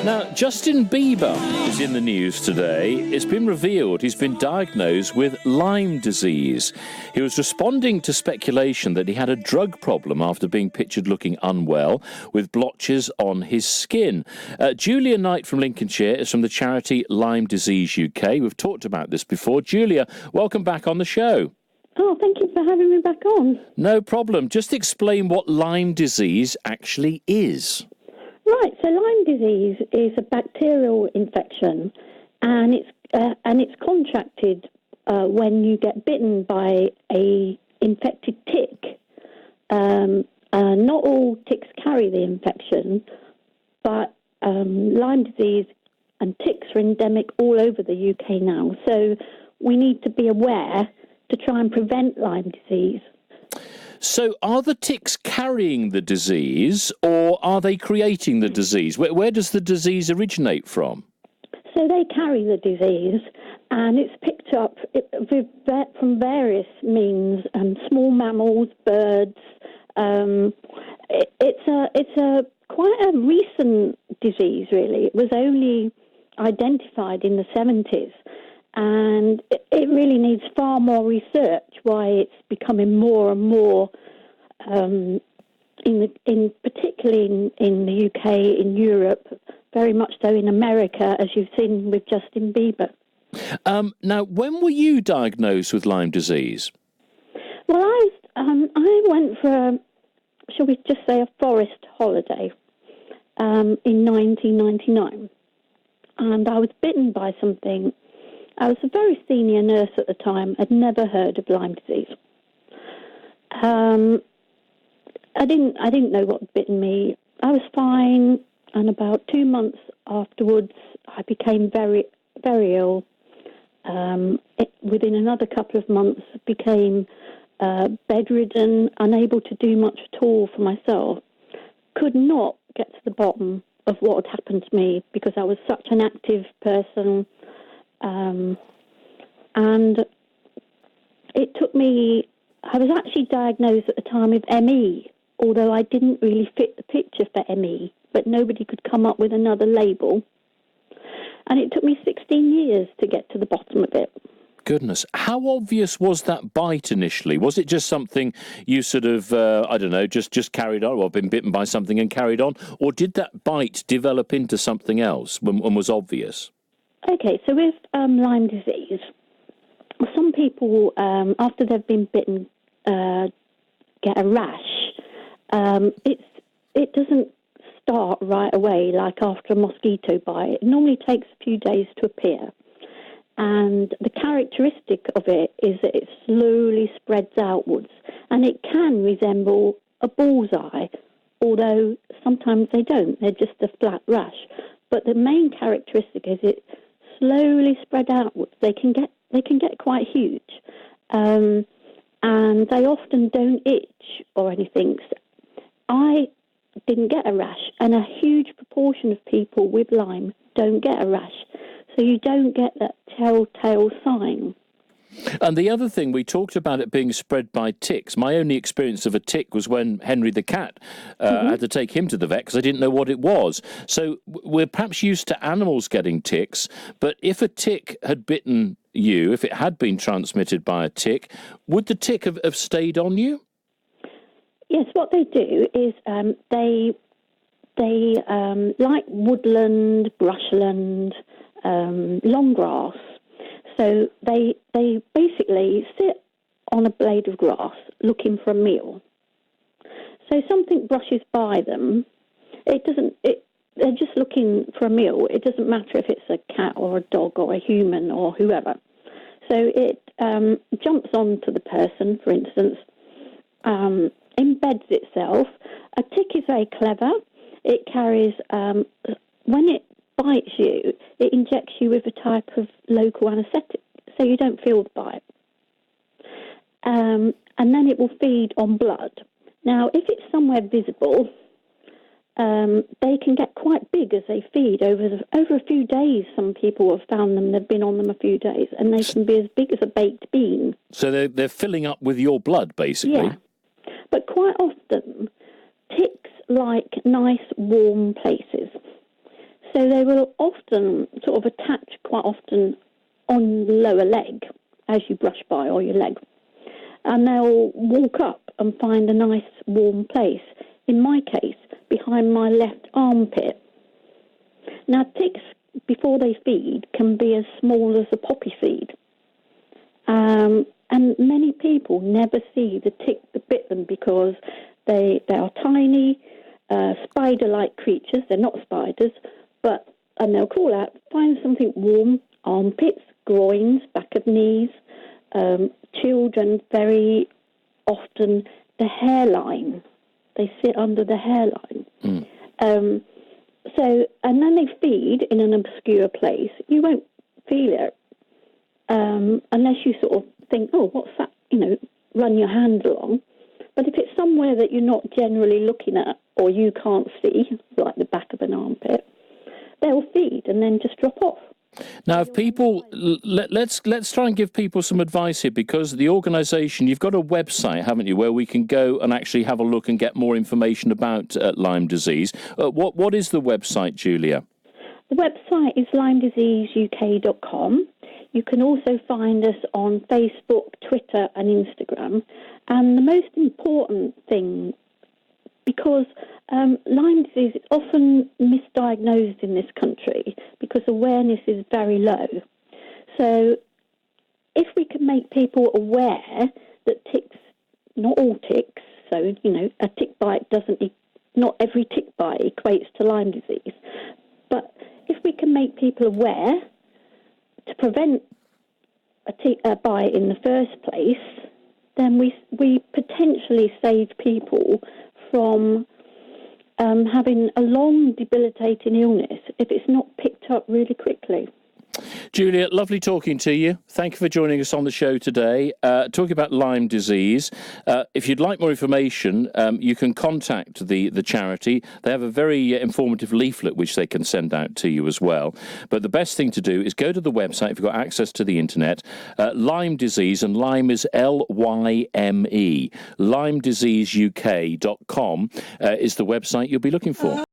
Now, Justin Bieber is in the news today. It's been revealed he's been diagnosed with Lyme disease. He was responding to speculation that he had a drug problem after being pictured looking unwell with blotches on his skin. Julia Knight from Lincolnshire is from the charity Lyme Disease UK. We've talked about this before. Julia, welcome back on the show. Oh, thank you for having me back on. No problem. Just explain what Lyme disease actually is. Right, so Lyme disease is a bacterial infection, and it's contracted when you get bitten by a infected tick. Not all ticks carry the infection, but Lyme disease and ticks are endemic all over the UK now. So we need to be aware to try and prevent Lyme disease. So are the ticks carrying the disease, or are they creating the disease? Where does the disease originate from? So they carry the disease, and it's picked up from various means, small mammals, birds. It's a quite a recent disease, really. It was only identified in the 70s. And it really needs far more research. Why it's becoming more and more, particularly in the UK, in Europe, very much so in America, as you've seen with Justin Bieber. Now, when were you diagnosed with Lyme disease? Well, I went for, shall we just say, a forest holiday in 1999, and I was bitten by something. I was a very senior nurse at the time. I'd never heard of Lyme disease. I didn't know what had bitten me. I was fine, and about 2 months afterwards, I became very, very ill. Within another couple of months, became bedridden, unable to do much at all for myself. Could not get to the bottom of what had happened to me because I was such an active person. And it took me, I was actually diagnosed at the time with ME, although I didn't really fit the picture for ME, but nobody could come up with another label. And it took me 16 years to get to the bottom of it. Goodness. How obvious was that bite initially? Was it just something you sort of, just carried on, or been bitten by something and carried on? Or did that bite develop into something else when was obvious? Okay, so with Lyme disease, some people, after they've been bitten, get a rash. It doesn't start right away, like after a mosquito bite. It normally takes a few days to appear. And the characteristic of it is that it slowly spreads outwards, and it can resemble a bullseye, although sometimes they don't. They're just a flat rash. But the main characteristic is it slowly spread outwards. They can get quite huge, and they often don't itch or anything. I didn't get a rash, and a huge proportion of people with Lyme don't get a rash, so you don't get that telltale sign. And the other thing, we talked about it being spread by ticks. My only experience of a tick was when Henry the cat had to take him to the vet because I didn't know what it was. So we're perhaps used to animals getting ticks, but if a tick had bitten you, if it had been transmitted by a tick, would the tick have stayed on you? Yes, what they do is they like woodland, brushland, long grass. So they basically sit on a blade of grass looking for a meal. So something brushes by them. They're just looking for a meal. It doesn't matter if it's a cat or a dog or a human or whoever. So it jumps onto the person, for instance, embeds itself. A tick is very clever. It carries, when it bites you, it injects you with a type of local anaesthetic, so you don't feel the bite. And then it will feed on blood. Now, if it's somewhere visible, they can get quite big as they feed over a few days. Some people have found them, they've been on them a few days, and they can be as big as a baked bean. So they're filling up with your blood, basically? Yeah. But quite often, ticks like nice, warm places. So they will often sort of attach quite often on the lower leg as you brush by, or your leg. And they'll walk up and find a nice warm place. In my case, behind my left armpit. Now, ticks, before they feed, can be as small as a poppy seed. And many people never see the tick that bit them because they are tiny, spider-like creatures. They're not spiders, and they'll crawl out, find something warm, armpits, groins, back of knees. Children, very often, the hairline. They sit under the hairline. And then they feed in an obscure place. You won't feel it unless you sort of think, oh, what's that? Run your hand along. But if it's somewhere that you're not generally looking at or you can't see, like the back of an armpit, they'll feed and then just drop off. Now, if people, let's try and give people some advice here, because the organisation, you've got a website, haven't you, where we can go and actually have a look and get more information about Lyme disease. What is the website, Julia? The website is LymeDiseaseUK.com. You can also find us on Facebook, Twitter and Instagram. And the most important thing, because Lyme disease is often misdiagnosed in this country because awareness is very low. So if we can make people aware that ticks, not all ticks, so, a tick bite not every tick bite equates to Lyme disease, but if we can make people aware to prevent a bite in the first place, then we potentially save people from having a long, debilitating illness if it's not picked up really quickly. Julia, lovely talking to you. Thank you for joining us on the show today, talking about Lyme disease. If you'd like more information, you can contact the charity. They have a very informative leaflet which they can send out to you as well. But the best thing to do is go to the website, if you've got access to the internet, Lyme disease, and Lyme is Lyme, LymeDiseaseUK.com is the website you'll be looking for.